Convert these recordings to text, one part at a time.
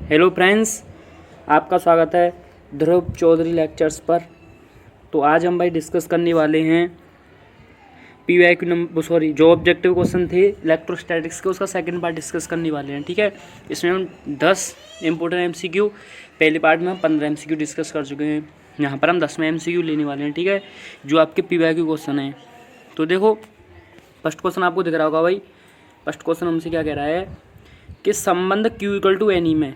Hello friends, आपका स्वागत है ध्रुव चौधरी लेक्चर्स पर। तो आज हम भाई डिस्कस करने वाले हैं पीवाईक्यू नंबर जो ऑब्जेक्टिव क्वेश्चन थे इलेक्ट्रोस्टैटिक्स के, उसका सेकंड पार्ट डिस्कस करने वाले हैं। ठीक है, इसमें हम 10 इंपॉर्टेंट एमसीक्यू, पहले पार्ट में हम 15 एमसीक्यू डिस्कस कर चुके हैं। यहाँ पर हम 10वें एमसीक्यू लेने वाले हैं। ठीक है, जो आपके पीवाईक्यू क्वेश्चन हैं। तो देखो, फर्स्ट क्वेश्चन आपको दिख रहा होगा भाई। फर्स्ट क्वेश्चन हमसे क्या कह रहा है कि संबंध Q equal to n e में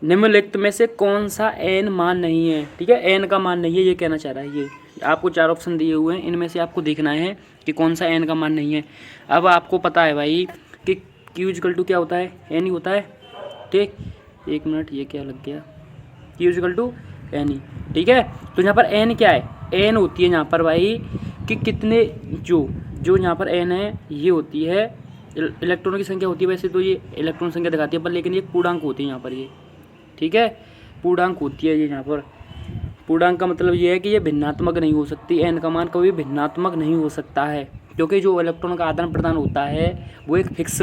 निम्नलिखित में से कौन सा एन मान नहीं है। ठीक है, एन का मान नहीं है, ये कहना चाह रहा है। ये आपको 4 ऑप्शन दिए हुए हैं, इनमें से आपको देखना है कि कौन सा एन का मान नहीं है। अब आपको पता है भाई कि Q इक्वल टू क्या होता है, एन ही होता है। ठीक, एक मिनट, ये क्या लग गया, Q इक्वल टू एन ही। ठीक है, तो यहाँ पर एन क्या है, एन होती है यहाँ पर भाई कि कितने जो यहाँ पर एन है ये होती है इलेक्ट्रॉनों की संख्या होती है। वैसे तो ये इलेक्ट्रॉन संख्या दिखाती है पर लेकिन ये पूर्णांक होती है यहाँ पर ये। ठीक है, पूर्णांक होती है ये यहाँ पर। पूर्णांक का मतलब ये है कि ये भिन्नात्मक नहीं हो सकती। एन का मान कभी भिन्नात्मक नहीं हो सकता है, क्योंकि जो इलेक्ट्रॉन का आदान प्रदान होता है वो एक फिक्स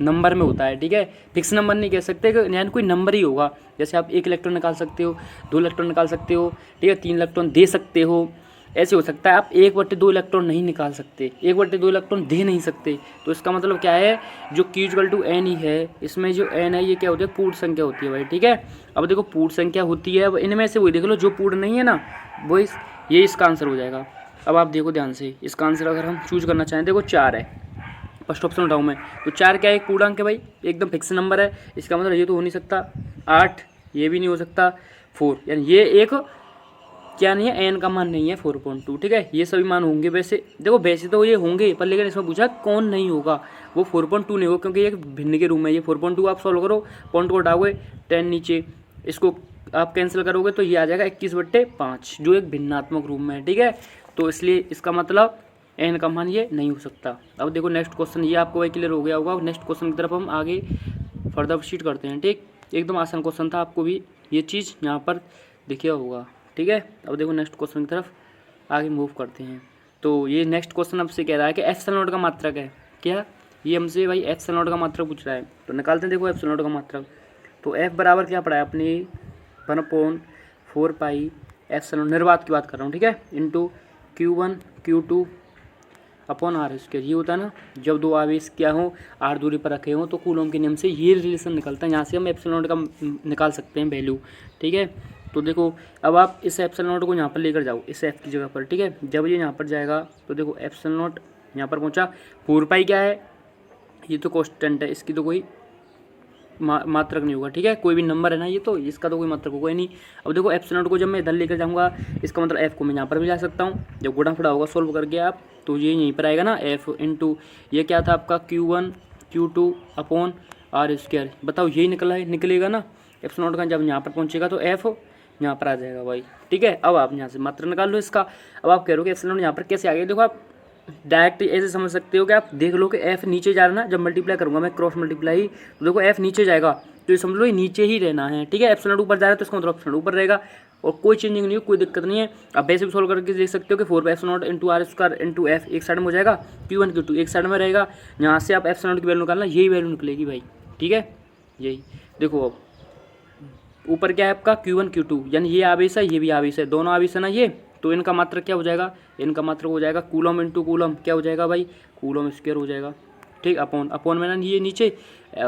नंबर में होता है। ठीक है, फिक्स नंबर नहीं कह सकते, यानी कोई नंबर ही होगा। जैसे आप 1 इलेक्ट्रॉन निकाल सकते हो, 2 इलेक्ट्रॉन निकाल सकते हो, ठीक है, 3 इलेक्ट्रॉन दे सकते हो, ऐसे हो सकता है। आप 1/2 इलेक्ट्रॉन नहीं निकाल सकते, 1/2 इलेक्ट्रॉन दे नहीं सकते। तो इसका मतलब क्या है, जो Q इक्वल टू एन ही है, इसमें जो एन है ये क्या होती है, पूर्ण संख्या होती है भाई। ठीक है, अब देखो पूर्ण संख्या होती है, अब इनमें से वही देख लो जो पूर्ण नहीं है ना, वो ये इसका आंसर हो जाएगा। अब आप देखो ध्यान से, इसका आंसर अगर हम चूज करना चाहें, देखो 4 है, फर्स्ट ऑप्शन उठाऊँ मैं, तो 4 क्या है, एक पूर्णांक है भाई, एकदम फिक्स नंबर है। इसका मतलब ये तो हो नहीं सकता। 8 ये भी नहीं हो सकता। 4 यानी ये एक क्या नहीं है, एन का मान नहीं है 4.2। ठीक है, ये सभी मान होंगे। वैसे देखो, वैसे तो ये होंगे पर लेकिन इसमें पूछा कौन नहीं होगा, वो 4.2 नहीं होगा, क्योंकि ये भिन्न के रूप में। ये 4.2 आप सॉल्व करो, पॉइंट को हटाओगे 10 नीचे, इसको आप कैंसिल करोगे तो ये आ जाएगा 21/5, जो एक भिन्नात्मक रूप में है। ठीक है, तो इसलिए इसका मतलब एन का मान ये नहीं हो सकता। अब देखो नेक्स्ट क्वेश्चन, ये आपको वही क्लियर हो गया होगा। नेक्स्ट क्वेश्चन की तरफ हम आगे फर्दर प्रोसीड करते हैं। ठीक, एकदम आसान क्वेश्चन था, आपको भी ये चीज़ यहाँ पर दिखा होगा। ठीक है, अब देखो नेक्स्ट क्वेश्चन की तरफ आगे मूव करते हैं। तो ये नेक्स्ट क्वेश्चन आपसे कह रहा है कि एप्सिलॉन नॉट का मात्रक है क्या, ये हमसे भाई एप्सिलॉन नॉट का मात्रक पूछ रहा है। तो निकालते हैं, देखो एप्सिलॉन नॉट का मात्रक। तो एफ बराबर क्या पड़ा है अपने 1/4 पाई एप्सिलॉन, निर्वात की बात कर रहा हूँ। ठीक है, into Q1 Q2 upon are square. ये होता है ना, जब दो आवेश क्या हो, आर दूरी पर रखे हों, तो कूलम के नियम से ये रिलेशन निकलता है। यहाँ से हम एप्सिलॉन नॉट का निकाल सकते हैं वैल्यू। ठीक है, तो देखो अब आप इस एप्सिलॉन नॉट को यहाँ पर लेकर जाओ, इस एफ की जगह पर। ठीक है, जब ये यहाँ पर जाएगा तो देखो एप्सिलॉन नॉट यहाँ पर पहुँचा। 4 पाई क्या है, ये तो कांस्टेंट है, इसकी तो कोई मात्रक नहीं होगा। ठीक है, कोई भी नंबर है ना ये, तो इसका तो कोई मात्रक होगा ही नहीं। अब देखो एप्सिलॉन नॉट को जब मैं इधर लेकर जाऊँगा, इसका मतलब एफ को मैं यहाँ पर भी ला सकता हूँ। जब गुणा फड़ा होगा सॉल्व करके आप, तो ये यहीं पर आएगा ना, एफ इंटू ये क्या था आपका Q1 Q2 upon are square. बताओ यही निकलेगा ना एप्सिलॉन नॉट का। जब यहाँ पर पहुँचेगा तो एफ यहाँ पर आ जाएगा भाई। ठीक है, अब आप यहाँ से मात्रक निकाल लो इसका। अब आप कह रहे हो कि एप्सिलॉन यहाँ पर कैसे आ गया, देखो आप डायरेक्ट ऐसे समझ सकते हो कि आप देख लो कि एफ नीचे जा रहा है ना, जब मल्टीप्लाई करूँगा मैं क्रॉस मल्टीप्लाई, तो देखो एफ नीचे जाएगा, तो ये समझ लो ये नीचे ही रहना है। ठीक है, एप्सिलॉन ऊपर जा रहा है तो इसका मतलब एप्सिलॉन ऊपर रहेगा और कोई चेंजिंग नहीं है, कोई दिक्कत नहीं है। आप वैसे भी सोल्व करके देख सकते हो कि 4 epsilon naught into R square into F एक साइड में हो जाएगा, Q1 Q2 एक साइड में रहेगा। यहाँ से आप एप्सिलॉन की वैल्यू निकालना, यही वैल्यू निकलेगी भाई। ठीक है, यही देखो, अब ऊपर क्या है आपका Q1 Q2, यानी ये आवेश है, ये भी आवेश है, दोनों आवेश है ना ये, तो इनका मात्रक क्या हो जाएगा, इनका मात्रक हो जाएगा कूलम इंटू कूलम, क्या हो जाएगा भाई, कूलम स्क्वायर हो जाएगा। ठीक, अपॉन में ना ये नीचे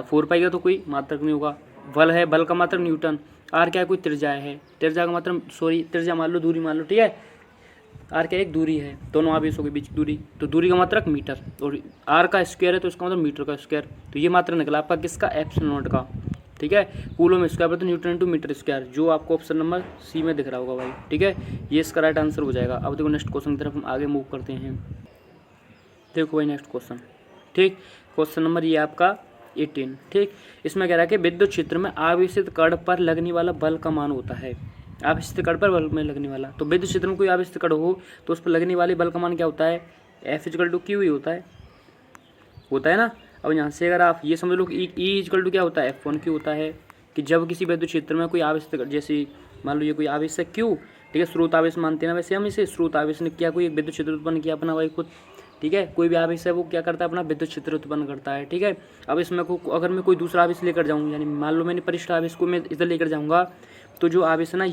4 पाई का तो कोई मात्रक नहीं होगा। बल है, बल का मात्रक न्यूटन। आर क्या है, कोई त्रिज्या है, त्रिज्या का मात्रक त्रिज्या मान लो, दूरी मान लो। ठीक है, आर क्या एक दूरी है, दोनों आवेशों के बीच दूरी, तो दूरी का मात्रक मीटर, और आर का स्क्वायर है तो इसका मतलब मीटर का स्क्वायर। तो ये मात्रक निकला आपका किसका, एप्सिलॉन नॉट का। ठीक है, कूलम स्क्वायर पर तो न्यूटन इंटू मीटर स्क्वायर, जो आपको ऑप्शन नंबर सी में दिख रहा होगा भाई। ठीक है, ये इसका राइट आंसर हो जाएगा। अब देखो नेक्स्ट क्वेश्चन की तरफ हम आगे मूव करते हैं। देखो भाई नेक्स्ट क्वेश्चन। ठीक, क्वेश्चन नंबर ये आपका 18। ठीक, इसमें कह रहा है कि विद्युत क्षेत्र में आवेशित कण पर लगने वाला बल का मान होता है। आवेशित कण पर बल में लगने वाला, तो विद्युत क्षेत्र में कोई आवेशित कण हो तो उस पर लगने वाले बल का मान क्या होता है, एफ इक्वल टू क्यू ही होता है ना। अब यहाँ से अगर आप ये समझ लो कि ई इक्वल टू क्या होता है, F1 क्यू होता है, कि जब किसी विद्युत क्षेत्र में कोई आवेश, जैसे मान लो ये कोई आवेश है क्यू, ठीक है, स्रोत आवेश मानते हैं ना वैसे हम इसे, स्रोत आवेश ने क्या कोई एक विद्युत क्षेत्र उत्पन्न किया अपना भाई खुद, ठीक है। कोई भी आवेश है वो क्या करता है, अपना विद्युत क्षेत्र उत्पन्न करता है, ठीक है। अब इसमें को अगर मैं कोई दूसरा आवेश लेकर जाऊँ, यानी मान लो मैंने परिष्ठ आवेश को मैं इधर लेकर जाऊँगा, तो जो आवेश है ना,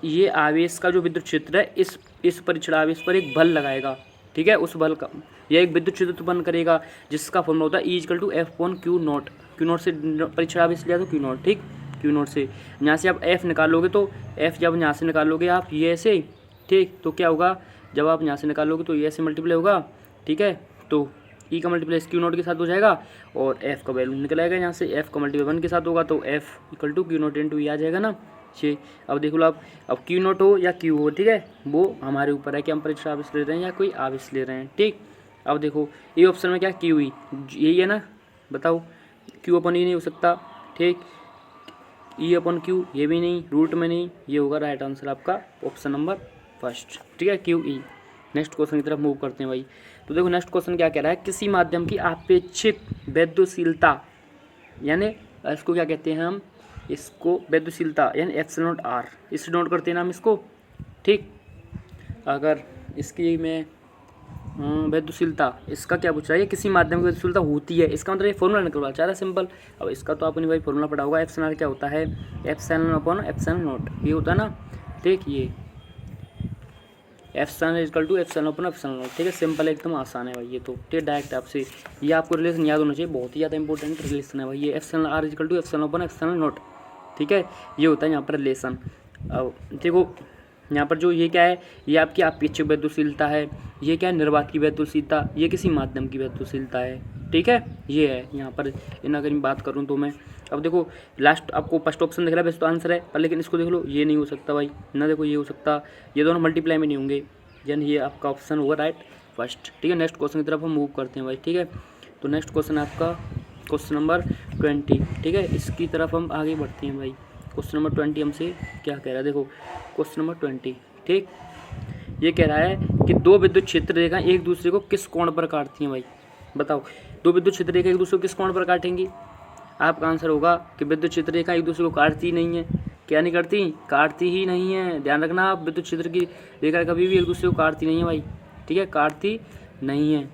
ये आवेश का जो विद्युत क्षेत्र है इस परिक्षण आवेश पर एक बल लगाएगा, ठीक है। उस बल का यह एक विद्युत क्षेत्र उत्पन्न करेगा, जिसका फॉर्मूला होता है E=F/Q0। Q0 से परिक्षण आवेश लिया तो Q0, ठीक। Q0 से यहाँ से आप F निकालोगे, तो F जब यहाँ से निकालोगे आप ये ऐसे, ठीक, तो क्या होगा, जब आप यहाँ से निकालोगे तो ये ऐसे मल्टीप्लाई होगा, ठीक है। तो E का मल्टीप्लाई Q0 के साथ हो जाएगा और F का वैल्यू निकल आएगा यहाँ से, F का मल्टीप्लाई 1 के साथ होगा तो F=Q0 × E आ जाएगा ना 6। अब देख लो आप, अब Q0 हो या Q हो, ठीक है, वो हमारे ऊपर है कि हम परिक्षण आवेश ले रहे हैं या कोई आवेश ले रहे हैं, ठीक। अब देखो ये ऑप्शन में क्या QE यही है ना, बताओ, Q/E नहीं हो सकता, ठीक, E/Q ये भी नहीं, रूट में नहीं, ये होगा राइट आंसर आपका ऑप्शन नंबर फर्स्ट, ठीक है, QE। नेक्स्ट क्वेश्चन की तरफ मूव करते हैं भाई। तो देखो नेक्स्ट क्वेश्चन क्या कह रहा है, किसी माध्यम की आपेक्षिक वैद्युशीलता, यानी इसको क्या कहते हैं हम, इसको वैद्युशीलता यानी ε0r, इसे नोट करते हैं ना हम इसको, ठीक। अगर इसकी मैं वैद्युशीलता, इसका क्या पूछ रहा है, किसी माध्यम की वैद्युशीलता होती है, इसका मतलब ये फॉर्मूला निकलवा चाह रहा है सिंपल। अब इसका तो आपने भाई फॉर्मूला पढ़ा होगा, ε0 क्या होता है, ε1/ε0, ये होता है ना, ठीक। ये ε0 ठीक है, सिंपल एकदम आसान है भाई ये तो, ठीक, डायरेक्ट आपसे ये आपको रिलेशन याद होना चाहिए, बहुत ही ज़्यादा इंपॉर्टेंट रिलेशन है भाई ये, ε0 ठीक है, ये होता है यहाँ पर रिलेशन। अब देखो यहाँ पर जो ये क्या है, ये आपकी आपेक्षिक वैद्युशीलता है, ये क्या है, निर्वात की वैद्युशीलता, ये किसी माध्यम की वैद्युशीलता है, ठीक है, ये है यहाँ पर। इन अगर मैं बात करूँ तो मैं, अब देखो लास्ट आपको फर्स्ट ऑप्शन दिख रहा है, वैसे तो आंसर है पर लेकिन इसको देख लो, ये नहीं हो सकता भाई ना, देखो ये हो सकता, ये दोनों मल्टीप्लाई में नहीं होंगे, यानी ये आपका ऑप्शन होगा राइट फर्स्ट, ठीक है। नेक्स्ट क्वेश्चन की तरफ हम मूव करते हैं भाई, ठीक है। तो नेक्स्ट क्वेश्चन आपका क्वेश्चन नंबर 20, ठीक है, इसकी तरफ हम आगे बढ़ते हैं भाई। क्वेश्चन नंबर 20 हमसे क्या कह रहा है, देखो क्वेश्चन नंबर 20, ठीक, ये कह रहा है कि दो विद्युत क्षेत्र रेखा एक दूसरे को किस कोण पर काटती हैं भाई, बताओ, दो विद्युत क्षेत्र रेखा एक दूसरे को किस कोण पर काटेंगी। आपका आंसर होगा कि विद्युत क्षेत्र रेखा एक दूसरे को काटती नहीं है, क्या नहीं करती, काटती ही नहीं है, ध्यान रखना आप, विद्युत क्षेत्र की रेखा कभी भी एक दूसरे को काटती नहीं है भाई, ठीक है, काटती नहीं है,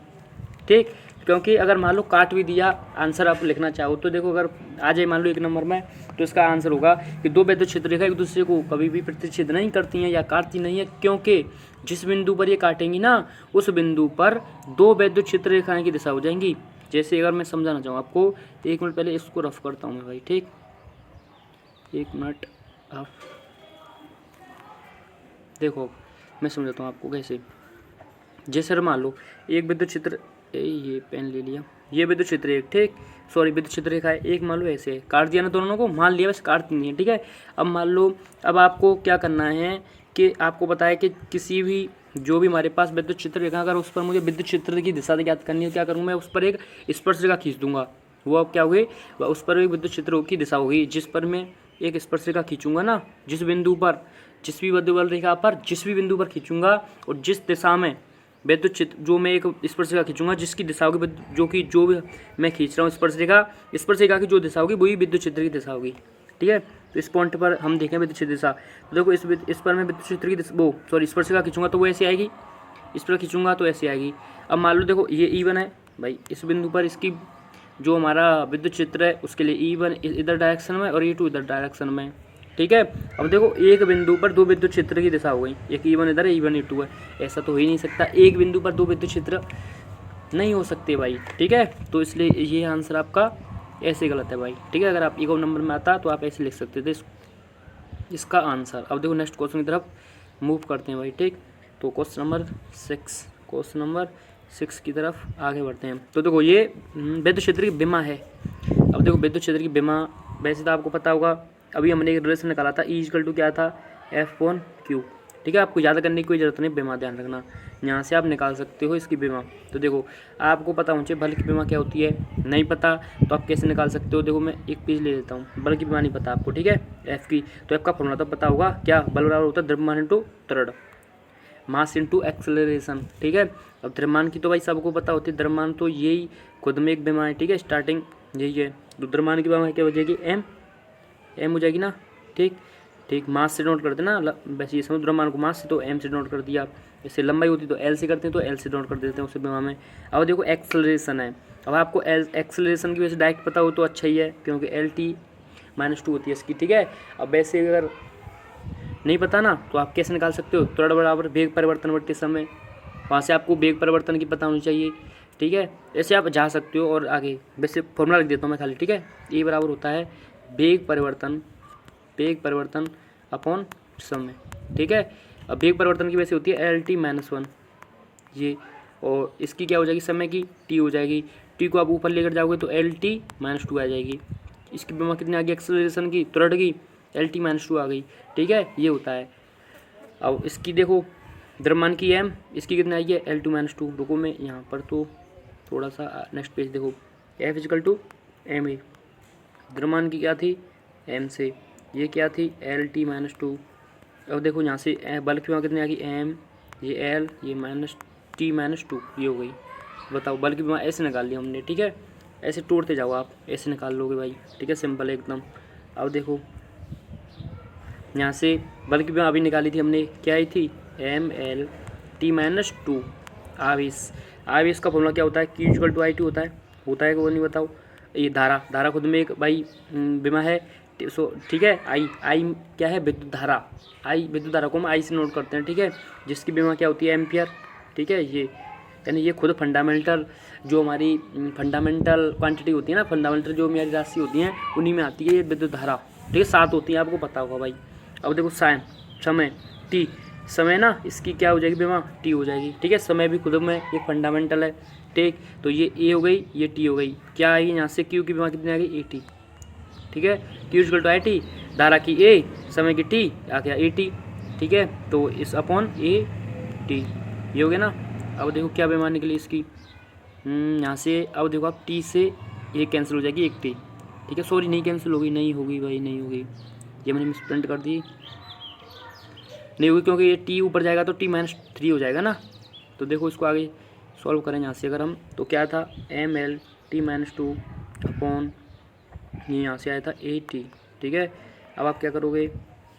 ठीक। क्योंकि अगर मान लो काट भी दिया, आंसर आप लिखना चाहो तो देखो, अगर आ जाए मान लो 1 नंबर में, तो इसका आंसर होगा कि दो विद्युत क्षेत्र रेखा एक दूसरे को कभी भी प्रतिच्छेद नहीं करती हैं या काटती नहीं है, क्योंकि जिस बिंदु पर ये काटेंगी ना, उस बिंदु पर दो विद्युत क्षेत्र रेखाएं की दिशा हो जाएंगी। जैसे अगर मैं समझाना चाहूँ आपको, 1 मिनट पहले इसको रफ करता हूँ मैं भाई, ठीक, 1 मिनट आप देखो, मैं समझाता हूँ आपको कैसे। जैसे मान लो एक विद्युत क्षेत्र, ये पेन ले लिया, ये विद्युत क्षेत्र एक, ठीक, सॉरी विद्युत क्षेत्र रेखा है एक, मान लो ऐसे काट दिया ना दोनों को, मान लिया, वैसे काटती नहीं है, ठीक है। अब मान लो, अब आपको क्या करना है कि आपको पता है कि किसी भी जो भी हमारे पास विद्युत क्षेत्र रेखा, अगर उस पर मुझे विद्युत क्षेत्र की दिशा ज्ञात करनी है, क्या करूँगा मैं, उस पर एक स्पर्शरेखा खींच दूंगा, वो अब क्या हुई, उस पर एक विद्युत क्षेत्र की दिशा होगी, जिस पर मैं एक स्पर्शरेखा खींचूंगा ना, जिस बिंदु पर, जिस भी विद्युत रेखा पर जिस भी बिंदु पर खींचूंगा और जिस दिशा में विद्युत क्षेत्र, जो मैं एक स्पर्शरेखा खींचूंगा जिसकी दिशा होगी, जो भी मैं खींच रहा हूँ स्पर्शरेखा की जो दिशा होगी वही विद्युत क्षेत्र की दिशा होगी, ठीक है। तो इस पॉइंट पर हम देखें विद्युत क्षेत्र दिशा, तो देखो इस पर मैं विद्युत क्षेत्र की स्पर्शरेखा खींचूंगा तो वो ऐसे आएगी, इस पर खींचूंगा तो ऐसे आएगी। अब मान लो देखो ये E1 है भाई, इस बिंदु पर इसकी जो हमारा विद्युत क्षेत्र है उसके लिए E1 इधर डायरेक्शन में और E2 इधर डायरेक्शन में, ठीक है। अब देखो एक बिंदु पर दो विद्युत क्षेत्र की दिशा हो गई, एक E1 इधर है, E1 E2 है, ऐसा तो हो ही नहीं सकता, एक बिंदु पर दो विद्युत क्षेत्र नहीं हो सकते भाई, ठीक है। तो इसलिए ये आंसर आपका ऐसे गलत है भाई, ठीक है। अगर आप 1 नंबर में आता तो आप ऐसे लिख सकते थे इसका आंसर। अब देखो नेक्स्ट क्वेश्चन की तरफ मूव करते हैं भाई, ठीक। तो क्वेश्चन नंबर 6 की तरफ आगे बढ़ते हैं। तो देखो ये विद्युत क्षेत्र की विमा है। अब देखो विद्युत क्षेत्र की विमा वैसे तो आपको पता होगा, अभी हमने एक रिलेशन निकाला था, E= क्या था, F/Q, ठीक है। आपको याद करने की कोई ज़रूरत नहीं, विमा ध्यान रखना, यहाँ से आप निकाल सकते हो इसकी विमा। तो देखो आपको पता होना चाहिए बल की विमा क्या होती है, नहीं पता तो आप कैसे निकाल सकते हो। देखो मैं एक पेज ले लेता हूँ, बल की विमा नहीं पता आपको, ठीक है, F की, तो F का फॉर्मूला तो पता होगा, क्या, बल बराबर होता है द्रव्यमान × त्वरण, मास × एक्सेलरेशन, ठीक है। अब द्रव्यमान की तो भाई सबको पता होती है, द्रव्यमान तो यही खुद में एक विमा है, ठीक है, स्टार्टिंग यही है। तो द्रव्यमान की विमा क्या हो जाएगी, m हो जाएगी ना, ठीक। ठीक, मास से नोट करते ना, वैसे ये समुद्र द्रव्यमान को मास से तो m से नोट कर दिया। इससे लंबाई होती तो l से करते हैं, तो l से नोट कर देते हैं उसे विमा में। अब देखो एक्सेलरेशन है, अब आपको एक्सेलरेशन की वजह से डायरेक्ट पता हो तो अच्छा ही है, क्योंकि LT-2 होती है इसकी, ठीक है। अब वैसे अगर नहीं पता ना तो आप कैसे निकाल सकते हो, त्वरण बराबर वेग परिवर्तन बट्टे समय, वहाँ से आपको वेग परिवर्तन की पता होनी चाहिए, ठीक है। ऐसे आप जा सकते हो और आगे वैसे फॉर्मूला लिख देता हूँ मैं खाली, ठीक है। ये बराबर होता है वेग परिवर्तन अपॉन समय, ठीक है। अब वेग परिवर्तन की वैसे होती है LT-1 ये, और इसकी क्या हो जाएगी, समय की t हो जाएगी। t को आप ऊपर लेकर जाओगे तो LT-2 आ जाएगी। इसकी विमा कितनी आ गई, एक्सेलरेशन की, त्वरण की LT-2 आ गई, ठीक है। ये होता है। अब इसकी देखो द्रव्यमान की m, इसकी कितनी आई है L2-2। रुको मैं यहाँ पर तो थोड़ा सा नेक्स्ट पेज देखो, F=ma, द्रव्यमान की क्या थी m से, ये क्या थी LT-2। अब देखो यहाँ से बल की वहाँ कितनी आ गई m, ये l, ये -T-2, ये हो गई। बताओ बल की विमा ऐसे निकाल लिया हमने, ठीक है। ऐसे तोड़ते जाओ आप, ऐसे निकाल लोगे भाई, ठीक है, सिंपल है एकदम। अब देखो यहाँ से बल की विमा अभी निकाली थी हमने, क्या आई थी mL-T-2 आवेश का फॉर्मूला क्या होता है, Q=I2 होता है कि वो नहीं, बताओ। ये धारा खुद में एक भाई विमा है, ठीक है। आई क्या है, विद्युत धारा को हम आई से नोट करते हैं, ठीक है, जिसकी विमा क्या होती है एम्पियर, ठीक है। ये यानी ये खुद फंडामेंटल जो हमारी फंडामेंटल क्वांटिटी होती है ना, फंडामेंटल जो हमारी राशि होती हैं उन्हीं में आती है ये विद्युत धारा, ठीक है। 7 होती है, आपको पता होगा भाई। अब देखो समय t, समय ना इसकी क्या हो जाएगी विमा, t हो जाएगी, ठीक है। समय भी खुद में एक फंडामेंटल है, ठीक। तो ये a हो गई, ये t हो गई, क्या आएगी यहाँ से, q की विमा कितनी आ गई AT, ठीक है। Q=IT, धारा की a, समय की t आ गया AT, ठीक है। तो इस अपॉन AT ये हो गया ना। अब देखो क्या विमा निकली इसकी, यहाँ से अब देखो आप t से ये कैंसिल हो जाएगी, एक t, ठीक है। सॉरी नहीं कैंसिल होगी, नहीं होगी भाई, नहीं होगी, ये मैंने मिसप्रिंट कर दी, नहीं होगी, क्योंकि ये t ऊपर जाएगा तो T-3 हो जाएगा ना। तो देखो इसको आगे सॉल्व करें यहाँ से अगर हम, तो क्या था mL-T-2 अपॉन ये यहाँ से आया था AT, ठीक है। अब आप क्या करोगे,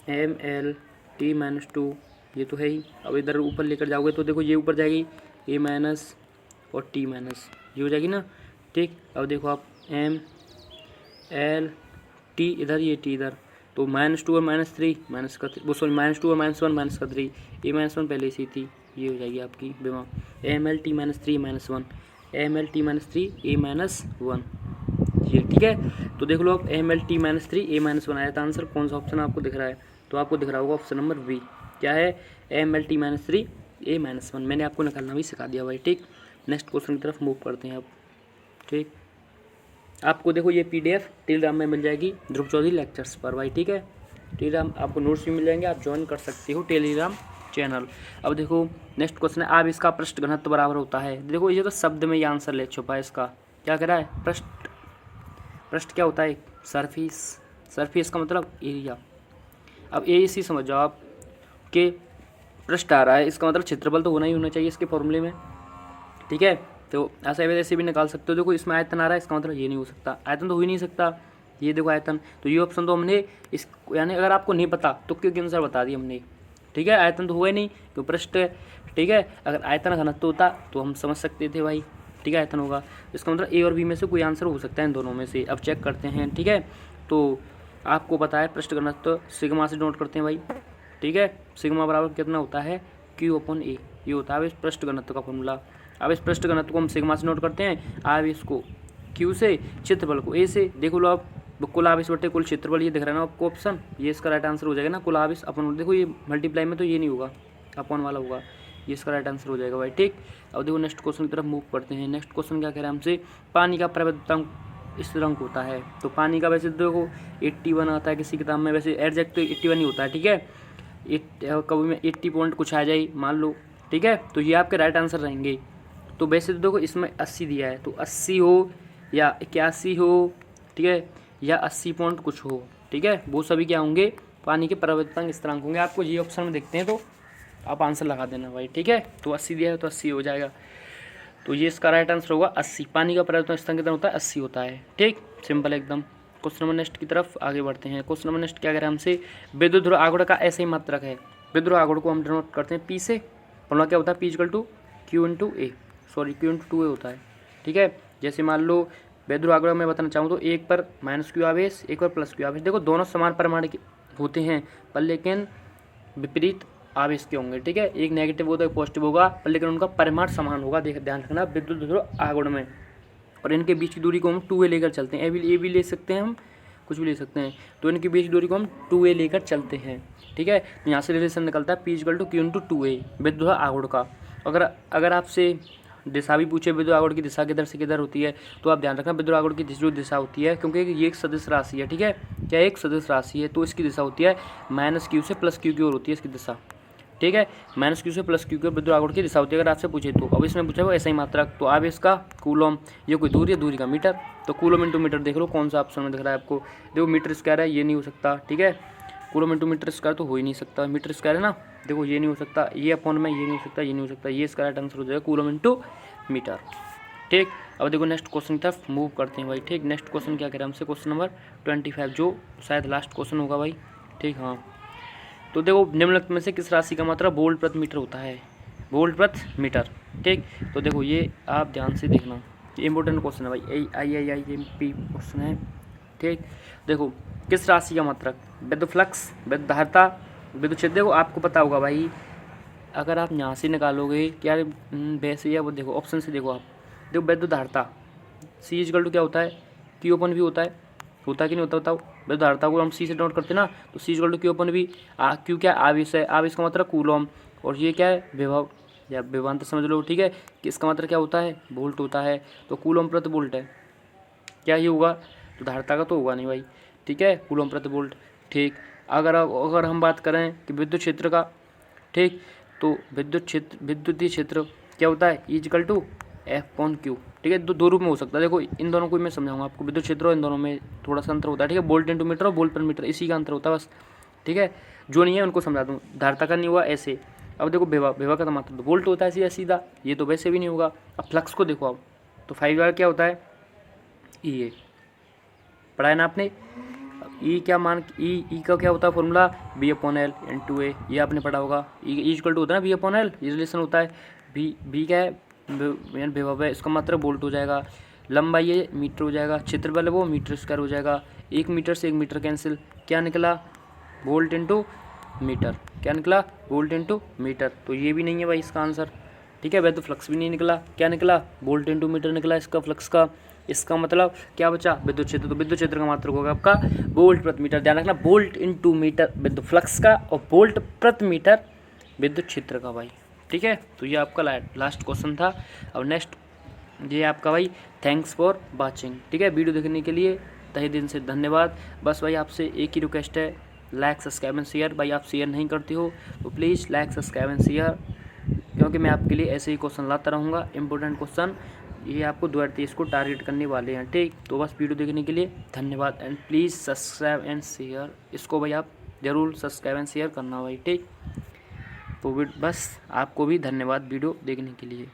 mL-T-2 ये तो है ही, अब इधर ऊपर लेकर जाओगे तो देखो ये ऊपर जाएगी A माइनस और T माइनस, ये हो जाएगी ना, ठीक। अब देखो आप mL-T इधर, ये T इधर, तो -2 और -3 माइनस का, वो सॉरी -2 और -1 माइनस का 3, A-1 पहले से थी, ये हो जाएगी आपकी विमा mL-T-3 -1, mL-T-3 A-1 ये, ठीक है। तो देख लो आप mL-T-3 A-1 आया था आंसर, कौन सा ऑप्शन आपको दिख रहा है, तो आपको दिख रहा होगा ऑप्शन नंबर बी, क्या है mL-T-3 A-1, मैंने आपको निकालना भी सिखा दिया भाई, ठीक। नेक्स्ट क्वेश्चन की तरफ मूव करते हैं अब, ठीक। आपको देखो ये PDF टेलीग्राम में मिल जाएगी ध्रुव चौधरी लेक्चर्स पर भाई, ठीक है। टेलीग्राम आपको नोट्स भी मिल जाएंगे, आप ज्वाइन कर सकते हो टेलीग्राम चैनल। अब देखो नेक्स्ट क्वेश्चन है, अब इसका पृष्ठ घनत्व बराबर होता है, देखो ये तो शब्द में ये आंसर ले छुपा है इसका, क्या कह रहा है, पृष्ठ क्या होता है, सरफेस का मतलब एरिया। अब इसी समझ जाओ आप कि पृष्ठ आ रहा है, इसका मतलब क्षेत्रफल तो होना ही होना चाहिए इसके फॉर्मूले में, ठीक है। तो ऐसे भी निकाल सकते हो। देखो इसमें आयतन आ रहा है, इसका मतलब ये नहीं हो सकता, आयतन तो हो ही नहीं सकता, ये देखो आयतन, तो ये ऑप्शन तो हमने इस, यानी अगर आपको नहीं पता तो क्योंकि आंसर बता दिया हमने, ठीक है। आयतन तो हुआ ही नहीं, क्यों पृष्ठ, ठीक है। अगर आयतन घनत्व होता तो हम समझ सकते थे भाई, ठीक है, आयतन होगा, इसका मतलब A और B में से कोई आंसर हो सकता है इन दोनों में से। अब चेक करते हैं, ठीक है। तो आपको पता है पृष्ठ घनत्व सिग्मा से नोट करते हैं भाई, ठीक है। सिग्मा बराबर कितना होता है Q/A, ये होता है इस पृष्ठ घनत्व का फॉर्मूला। अब इस पृष्ठ घनत्व को हम सिग्मा से नोट करते हैं, अब इसको Q से, क्षेत्रफल को A से, देखो लो आप कुल आवेश बटे कुल क्षेत्रफल, ये दिख रहा है ना आपको ऑप्शन, ये इसका राइट आंसर हो जाएगा ना, कुल आवेश अपन, देखो ये मल्टीप्लाई में तो ये नहीं होगा, अपॉन वाला होगा, ये इसका राइट आंसर हो जाएगा भाई, ठीक। अब देखो नेक्स्ट क्वेश्चन की तरफ मूव करते हैं। नेक्स्ट क्वेश्चन क्या कह रहा है हमसे, पानी का प्रवृत्तांक स्थिरांक होता है, तो पानी का वैसे देखो 81 आता है किसी किताब में, वैसे एग्जैक्ट तो 81 ही होता है, ठीक है। कभी में 80 पॉइंट कुछ आ जाए मान लो, ठीक है, तो ये आपके राइट आंसर रहेंगे। तो वैसे तो देखो इसमें 80 दिया है, तो 80 हो या 81 हो, ठीक है, या 80 पॉइंट कुछ हो, ठीक है, वो सभी क्या होंगे, पानी के प्रवृत्तांक स्थिरांक होंगे। आपको ये ऑप्शन में देखते हैं तो आप आंसर लगा देना भाई, ठीक है। तो 80 दिया है तो 80 हो जाएगा, तो ये इसका राइट आंसर होगा 80। पानी का प्रवृत्तांक स्थिरांक कितना होता है, 80 होता है, ठीक, सिंपल एकदम, क्वेश्चन नंबर नेक्स्ट की तरफ आगे बढ़ते हैं। क्वेश्चन नंबर नेक्स्ट क्या कह रहा है हमसे, विद्युत ध्रुव आघूर्ण का ऐसे ही मात्रक है। विद्युत ध्रुव आघूर्ण को हम डिनोट करते हैं पी से, फॉर्मूला क्या होता है, P equal to Q into A, sorry Q into two A होता है। ठीक है, जैसे मान लो विद्युत ध्रुव आघूर्ण में बताना चाहूँ तो एक पर माइनस क्यू आवेश, एक पर प्लस क्यू आवेश। देखो दोनों समान परिमाण के होते हैं पर लेकिन विपरीत आवेश के होंगे। ठीक है, एक नेगेटिव होगा एक पॉजिटिव होगा पर लेकिन उनका परिमाण समान होगा। ध्यान रखना विद्युत ध्रुव आघूर्ण में। और इनके बीच की दूरी को हम 2a लेकर चलते हैं। ए भी ले सकते हैं, हम कुछ भी ले सकते हैं। तो इनके बीच की दूरी को हम 2a लेकर चलते हैं। ठीक है, तो यहाँ से रिलेशन निकलता है P equal to Q into 2a विद्युत ध्रुव आघूर्ण का। अगर आपसे दिशा भी पूछे विद्युत आघूर्ण की दिशा किधर से किधर होती है, तो आप ध्यान रखना विद्युत आघूर्ण की जो दिशा होती है, क्योंकि ये एक सदिश राशि है। ठीक है, क्या एक सदिश राशि है, तो इसकी दिशा होती है माइनस क्यू से प्लस क्यू की ओर होती है इसकी दिशा। ठीक है, माइनस क्यू से प्लस क्यू की विद्युत आघूर्ण की दिशा होती है अगर आपसे पूछे तो। अब इसमें पूछा वो ऐसा ही मात्रक, तो अब इसका कूलम, ये कोई दूरी है, दूरी का मीटर, तो कूलम इंटू मीटर देख लो कौन सा ऑप्शन में दिख रहा है आपको। देखो मीटर स्क्वायर है, ये नहीं हो सकता। ठीक है, कूलम इंटू मीटर स्क्वायर तो हो ही नहीं सकता, मीटर स्क्वायर है ना, देखो ये नहीं हो सकता, ये अपॉन में ये नहीं हो सकता, ये नहीं हो सकता, ये इसका राइट आंसर हो जाएगा कूलम इंटू मीटर। ठीक, अब देखो नेक्स्ट क्वेश्चन की तरफ मूव करते हैं भाई। ठीक, नेक्स्ट क्वेश्चन क्या कह रहा है हमसे, क्वेश्चन नंबर 25 जो शायद लास्ट क्वेश्चन होगा भाई। ठीक, हाँ, तो देखो निम्नलिखित में से किस राशि का मात्रा वोल्ट प्रति मीटर होता है, वोल्ट प्रति मीटर। ठीक, तो देखो ये आप ध्यान से देखना, ये इंपॉर्टेंट क्वेश्चन है भाई, IIMP क्वेश्चन है। ठीक, देखो किस राशि का मात्रक, विद्युत फ्लक्स, विद्युत धारिता, विद्युत क्षेत्र। देखो आपको पता होगा भाई, अगर आप यहाँ से निकालोगे क्या वैसे, या वो देखो ऑप्शन से देखो आप, देखो विद्युत धारिता सी इक्वल टू क्या होता है, क्यू अपन भी होता है कि नहीं होता बताओ। विद्युत धारिता को हम सी से नोट करते हैं ना, तो सी इक्वल टू क्यू अपन भी, क्यू क्या आवेश है, आवेश का मतलब कूलम, और ये क्या है विभव या विभवांतर समझ लो। ठीक है, कि इसका मतलब क्या होता है, वोल्ट होता है, तो कूलम प्रति वोल्ट है, क्या ही होगा, तो धारिता का तो होगा नहीं भाई। ठीक है, कूलम प्रति वोल्ट। ठीक, अगर हम बात करें कि विद्युत क्षेत्र का, ठीक, तो विद्युतीय क्षेत्र क्या होता है, ई इक्वल टू F/Q। ठीक है, दो रूप में हो सकता है, देखो इन दोनों को मैं समझाऊंगा आपको, विद्युत क्षेत्र और इन दोनों में थोड़ा सा अंतर होता है। ठीक है, वोल्ट इंटू मीटर और वोल्ट पर मीटर, इसी का अंतर होता है बस। ठीक है, जो नहीं है उनको समझा दूँ, धारिता का नहीं हुआ ऐसे। अब देखो विभव का तो मात्र वोल्ट होता है सीधा सीधा, ये तो वैसे भी नहीं होगा। अब फ्लक्स को देखो आप, तो 5R क्या होता है, ई पढ़ा है ना आपने, ई क्या मान, ई का क्या होता है फॉर्मूला, B/L इंटू ए, ये आपने पढ़ा होगा। ई इक्वल टू होता है ना B/L, ये रिलेशन होता है। बी क्या है, विभव है, इसका मतलब वोल्ट हो जाएगा। लंबाई ये मीटर हो जाएगा, क्षेत्रफल वो मीटर स्क्वायर हो जाएगा। 1 मीटर से 1 मीटर कैंसिल, क्या निकला, वोल्ट इंटू मीटर, क्या निकला, वोल्ट इंटू मीटर। तो ये भी नहीं है भाई इसका आंसर। ठीक है, वह तो फ्लक्स भी नहीं निकला, क्या निकला, वोल्ट इंटू मीटर निकला इसका फ्लक्स का। इसका मतलब क्या बचा, विद्युत क्षेत्र, तो विद्युत क्षेत्र का मात्रक होगा आपका वोल्ट प्रति मीटर। ध्यान रखना, वोल्ट इंटू मीटर विद्युत फ्लक्स का और वोल्ट प्रति मीटर विद्युत क्षेत्र का भाई। ठीक है, तो ये आपका लास्ट क्वेश्चन था। और नेक्स्ट ये आपका भाई, थैंक्स फॉर वाचिंग। ठीक है, वीडियो देखने के लिए तहे दिल से धन्यवाद। बस भाई आपसे एक ही रिक्वेस्ट है, लाइक सब्सक्राइब एंड शेयर। भाई आप शेयर नहीं करते हो तो please like subscribe and share, क्योंकि मैं आपके लिए ऐसे ही क्वेश्चन लाता रहूँगा, इंपॉर्टेंट क्वेश्चन। ये आपको 2023 को टारगेट करने वाले हैं। ठीक, तो बस वीडियो देखने के लिए धन्यवाद and please subscribe and share. इसको भाई आप ज़रूर सब्सक्राइब एंड शेयर करना भाई। ठीक, तो बस आपको भी धन्यवाद वीडियो देखने के लिए।